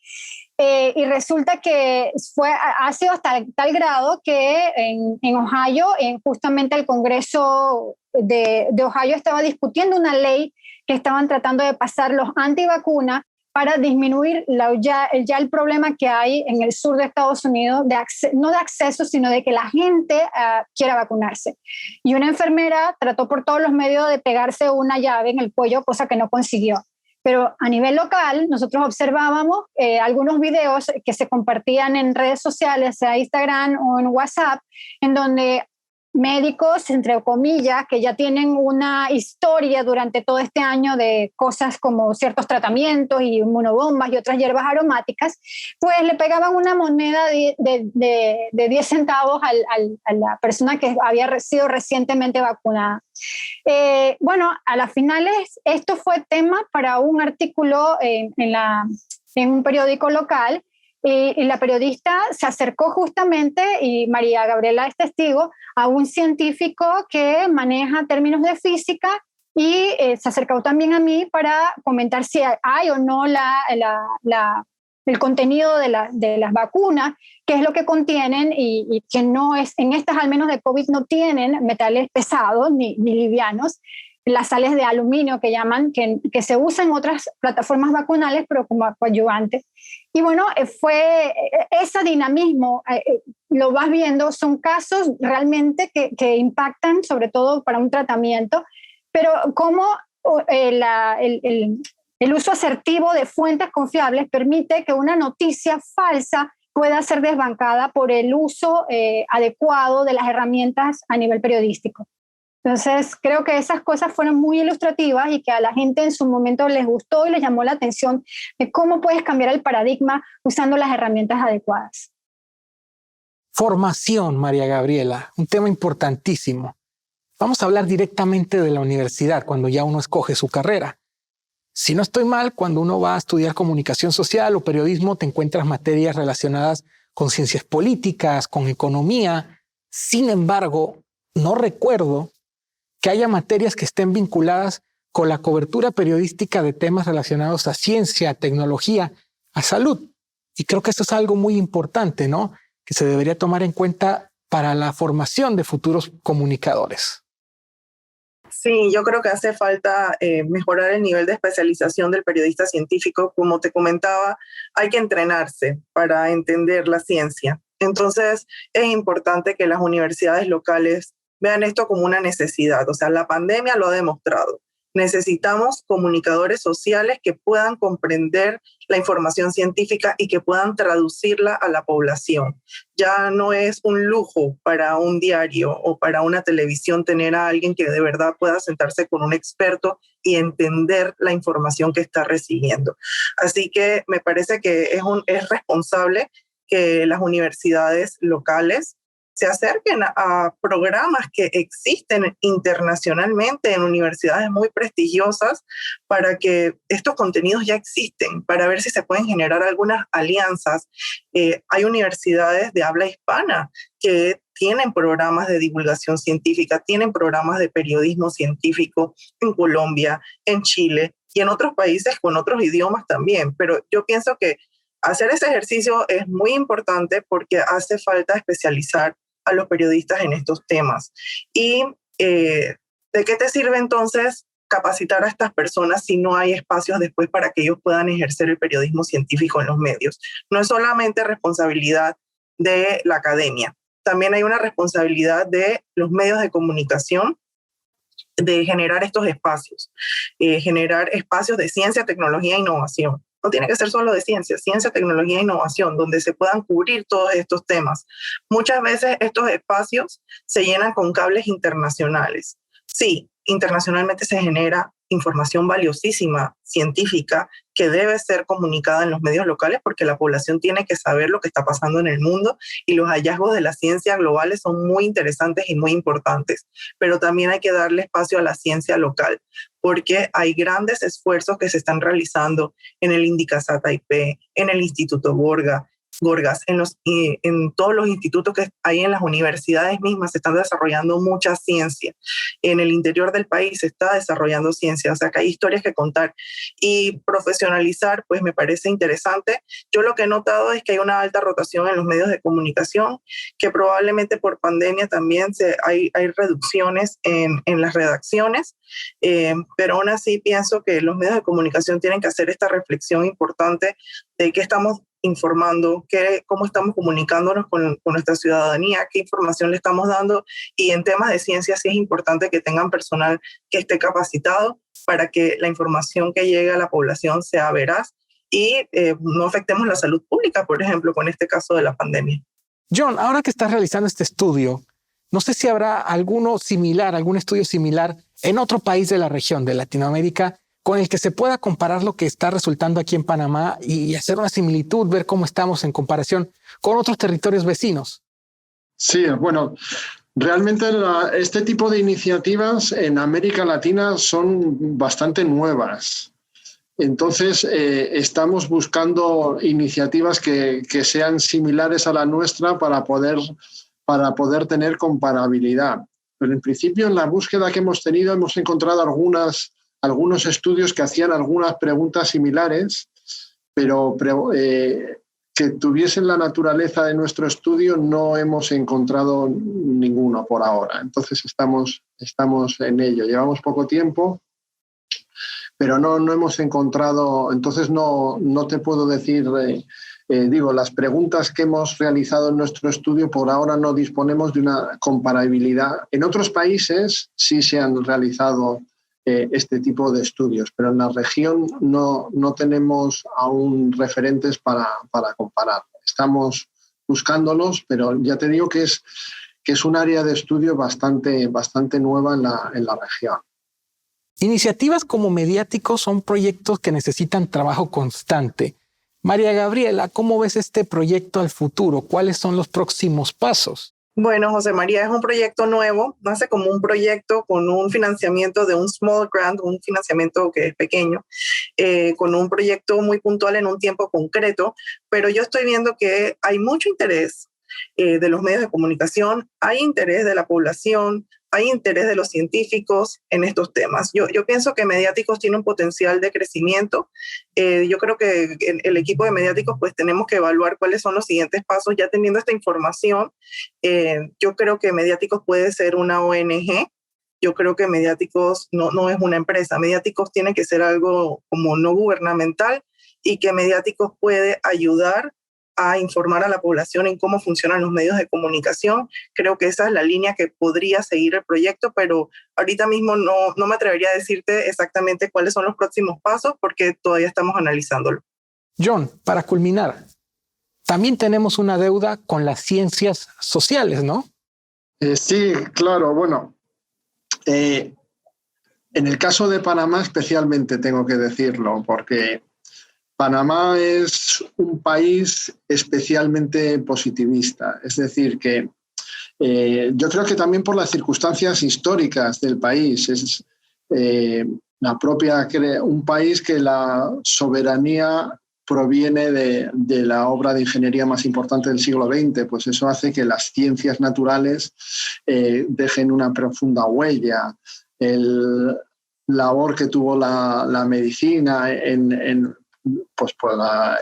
S5: Y resulta que ha sido hasta tal grado que en Ohio, justamente el Congreso de Ohio estaba discutiendo una ley que estaban tratando de pasar los antivacunas para disminuir ya el problema que hay en el sur de Estados Unidos, no de acceso, sino de que la gente quiera vacunarse. Y una enfermera trató por todos los medios de pegarse una llave en el cuello, cosa que no consiguió. Pero a nivel local, nosotros observábamos algunos videos que se compartían en redes sociales, sea Instagram o en WhatsApp, en donde médicos, entre comillas, que ya tienen una historia durante todo este año de cosas como ciertos tratamientos y inmunobombas y otras hierbas aromáticas, pues le pegaban una moneda de 10 centavos a la persona que había sido recientemente vacunada. Bueno, a las finales esto fue tema para un artículo en un periódico local, y la periodista se acercó justamente, y María Gabriela es testigo, a un científico que maneja términos de física, y se acercó también a mí para comentar si hay o no el contenido de las vacunas, qué es lo que contienen, y que no es, en estas al menos de COVID no tienen metales pesados ni livianos, las sales de aluminio que llaman, que se usan en otras plataformas vacunales, pero como coadyuvantes. Y bueno, fue ese dinamismo, lo vas viendo, son casos realmente que impactan, sobre todo para un tratamiento, pero como el uso asertivo de fuentes confiables permite que una noticia falsa pueda ser desbancada por el uso adecuado de las herramientas a nivel periodístico. Entonces, creo que esas cosas fueron muy ilustrativas y que a la gente en su momento les gustó y les llamó la atención de cómo puedes cambiar el paradigma usando las herramientas adecuadas.
S2: Formación, María Gabriela, un tema importantísimo. Vamos a hablar directamente de la universidad cuando ya uno escoge su carrera. Si no estoy mal, cuando uno va a estudiar comunicación social o periodismo, te encuentras materias relacionadas con ciencias políticas, con economía. Sin embargo, no recuerdo que haya materias que estén vinculadas con la cobertura periodística de temas relacionados a ciencia, a tecnología, a salud. Y creo que esto es algo muy importante, ¿no? Que se debería tomar en cuenta para la formación de futuros comunicadores.
S3: Sí, yo creo que hace falta mejorar el nivel de especialización del periodista científico. Como te comentaba, hay que entrenarse para entender la ciencia. Entonces, es importante que las universidades locales vean esto como una necesidad. O sea, la pandemia lo ha demostrado. Necesitamos comunicadores sociales que puedan comprender la información científica y que puedan traducirla a la población. Ya no es un lujo para un diario o para una televisión tener a alguien que de verdad pueda sentarse con un experto y entender la información que está recibiendo. Así que me parece que es responsable que las universidades locales se acerquen a programas que existen internacionalmente en universidades muy prestigiosas, para que estos contenidos ya existen, para ver si se pueden generar algunas alianzas. Hay universidades de habla hispana que tienen programas de divulgación científica, tienen programas de periodismo científico en Colombia, en Chile y en otros países con otros idiomas también. Pero yo pienso que hacer ese ejercicio es muy importante porque hace falta especializar a los periodistas en estos temas. ¿Y de qué te sirve entonces capacitar a estas personas si no hay espacios después para que ellos puedan ejercer el periodismo científico en los medios? No es solamente responsabilidad de la academia, también hay una responsabilidad de los medios de comunicación de generar estos espacios, generar espacios de ciencia, tecnología e innovación. No tiene que ser solo de ciencia, tecnología e innovación, donde se puedan cubrir todos estos temas. Muchas veces estos espacios se llenan con cables internacionales. Sí, internacionalmente se genera información valiosísima, científica, que debe ser comunicada en los medios locales porque la población tiene que saber lo que está pasando en el mundo, y los hallazgos de la ciencia globales son muy interesantes y muy importantes, pero también hay que darle espacio a la ciencia local porque hay grandes esfuerzos que se están realizando en el Indicasat IP, en el Instituto Borga, Gorgas, en todos los institutos que hay en las universidades mismas se están desarrollando mucha ciencia. En el interior del país se está desarrollando ciencia, o sea que hay historias que contar. Y profesionalizar, pues me parece interesante. Yo lo que he notado es que hay una alta rotación en los medios de comunicación, que probablemente por pandemia también hay reducciones en las redacciones, pero aún así pienso que los medios de comunicación tienen que hacer esta reflexión importante de qué estamos informando, cómo estamos comunicándonos con nuestra ciudadanía, qué información le estamos dando, y en temas de ciencia sí es importante que tengan personal que esté capacitado para que la información que llegue a la población sea veraz y no afectemos la salud pública, por ejemplo, con este caso de la pandemia.
S2: John, ahora que estás realizando este estudio, no sé si habrá algún estudio similar en otro país de la región de Latinoamérica con el que se pueda comparar lo que está resultando aquí en Panamá y hacer una similitud, ver cómo estamos en comparación con otros territorios vecinos.
S4: Sí, bueno, realmente este tipo de iniciativas en América Latina son bastante nuevas. Entonces, estamos buscando iniciativas que sean similares a la nuestra para poder tener comparabilidad. Pero en principio, en la búsqueda que hemos tenido, hemos encontrado algunos estudios que hacían algunas preguntas similares, pero que tuviesen la naturaleza de nuestro estudio no hemos encontrado ninguno por ahora. Entonces estamos en ello. Llevamos poco tiempo, pero no hemos encontrado. Entonces no te puedo decir. Las preguntas que hemos realizado en nuestro estudio por ahora no disponemos de una comparabilidad. En otros países sí se han realizado este tipo de estudios, pero en la región no tenemos aún referentes para comparar. Estamos buscándolos, pero ya te digo que es un área de estudio bastante nueva en la región.
S2: Iniciativas como Mediáticos son proyectos que necesitan trabajo constante. María Gabriela, ¿cómo ves este proyecto al futuro? ¿Cuáles son los próximos pasos?
S3: Bueno, José María, es un proyecto nuevo, nace como un proyecto con un financiamiento de un small grant, un financiamiento que es pequeño, con un proyecto muy puntual en un tiempo concreto, pero yo estoy viendo que hay mucho interés de los medios de comunicación, hay interés de la población, hay interés de los científicos en estos temas. Yo pienso que Mediáticos tiene un potencial de crecimiento. Yo creo que el equipo de Mediáticos pues tenemos que evaluar cuáles son los siguientes pasos. Ya teniendo esta información, yo creo que Mediáticos puede ser una ONG. Yo creo que Mediáticos no es una empresa. Mediáticos tiene que ser algo como no gubernamental y que Mediáticos puede ayudar a informar a la población en cómo funcionan los medios de comunicación. Creo que esa es la línea que podría seguir el proyecto, pero ahorita mismo no me atrevería a decirte exactamente cuáles son los próximos pasos porque todavía estamos analizándolo.
S2: John, para culminar, también tenemos una deuda con las ciencias sociales, ¿no?
S4: Sí, claro. Bueno, en el caso de Panamá especialmente tengo que decirlo, porque Panamá es un país especialmente positivista, es decir, que yo creo que también por las circunstancias históricas del país, es un país que la soberanía proviene de la obra de ingeniería más importante del siglo XX, pues eso hace que las ciencias naturales dejen una profunda huella. El labor que tuvo la medicina pues para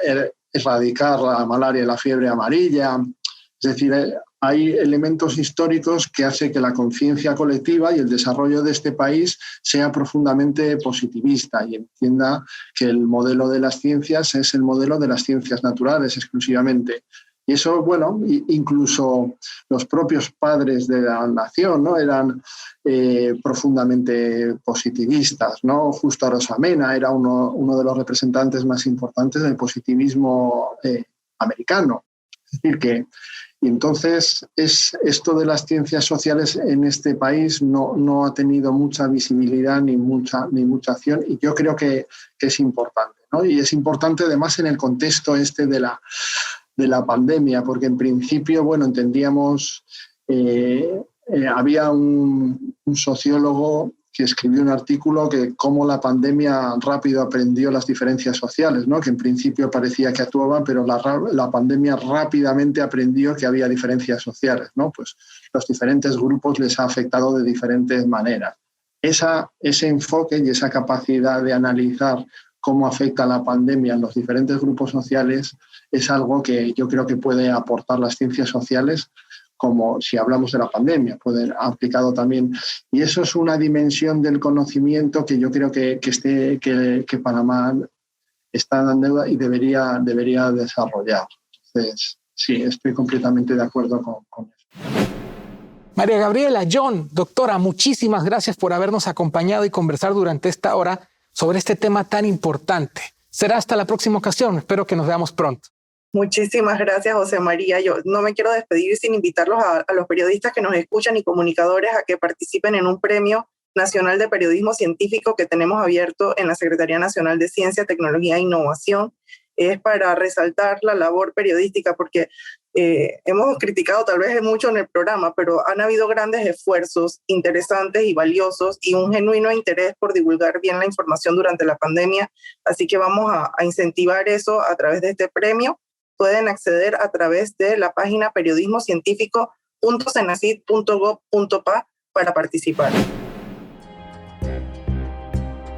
S4: erradicar la malaria y la fiebre amarilla. Es decir, hay elementos históricos que hacen que la conciencia colectiva y el desarrollo de este país sea profundamente positivista y entienda que el modelo de las ciencias es el modelo de las ciencias naturales exclusivamente. Y eso, bueno, incluso los propios padres de la nación, ¿no?, eran profundamente positivistas, ¿no? Justo Arosamena era uno de los representantes más importantes del positivismo americano. Es decir, y entonces esto de las ciencias sociales en este país no ha tenido mucha visibilidad ni mucha acción, y yo creo que es importante, ¿no? Y es importante además en el contexto de la pandemia, porque en principio, bueno, entendíamos, había un sociólogo que escribió un artículo que cómo la pandemia rápido aprendió las diferencias sociales, ¿no? Que en principio parecía que actuaban, pero la pandemia rápidamente aprendió que había diferencias sociales, ¿no? Pues los diferentes grupos les ha afectado de diferentes maneras. Ese enfoque y esa capacidad de analizar cómo afecta la pandemia en los diferentes grupos sociales es algo que yo creo que puede aportar las ciencias sociales, como si hablamos de la pandemia, puede ser aplicado también. Y eso es una dimensión del conocimiento que yo creo que Panamá está en deuda y debería desarrollar. Entonces, sí, estoy completamente de acuerdo con eso.
S2: María Gabriela, John, doctora, muchísimas gracias por habernos acompañado y conversar durante esta hora sobre este tema tan importante. Será hasta la próxima ocasión. Espero que nos veamos pronto.
S3: Muchísimas gracias, José María. Yo no me quiero despedir sin invitarlos a los periodistas que nos escuchan y comunicadores a que participen en un premio nacional de periodismo científico que tenemos abierto en la Secretaría Nacional de Ciencia, Tecnología e Innovación. Es para resaltar la labor periodística, porque hemos criticado tal vez mucho en el programa, pero han habido grandes esfuerzos interesantes y valiosos y un genuino interés por divulgar bien la información durante la pandemia. Así que vamos a incentivar eso a través de este premio. Pueden acceder a través de la página periodismocientifico.cenacid.gov.pa para participar.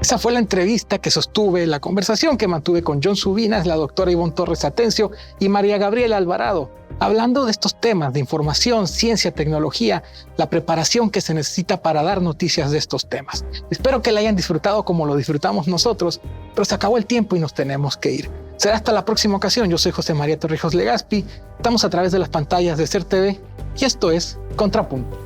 S2: Esa fue la entrevista que sostuve, la conversación que mantuve con John Subinas, la doctora Ivonne Torres Atencio y María Gabriela Alvarado, hablando de estos temas de información, ciencia, tecnología, la preparación que se necesita para dar noticias de estos temas. Espero que la hayan disfrutado como lo disfrutamos nosotros, pero se acabó el tiempo y nos tenemos que ir. Será hasta la próxima ocasión. Yo soy José María Torrijos Legaspi, estamos a través de las pantallas de SER TV y esto es Contrapunto.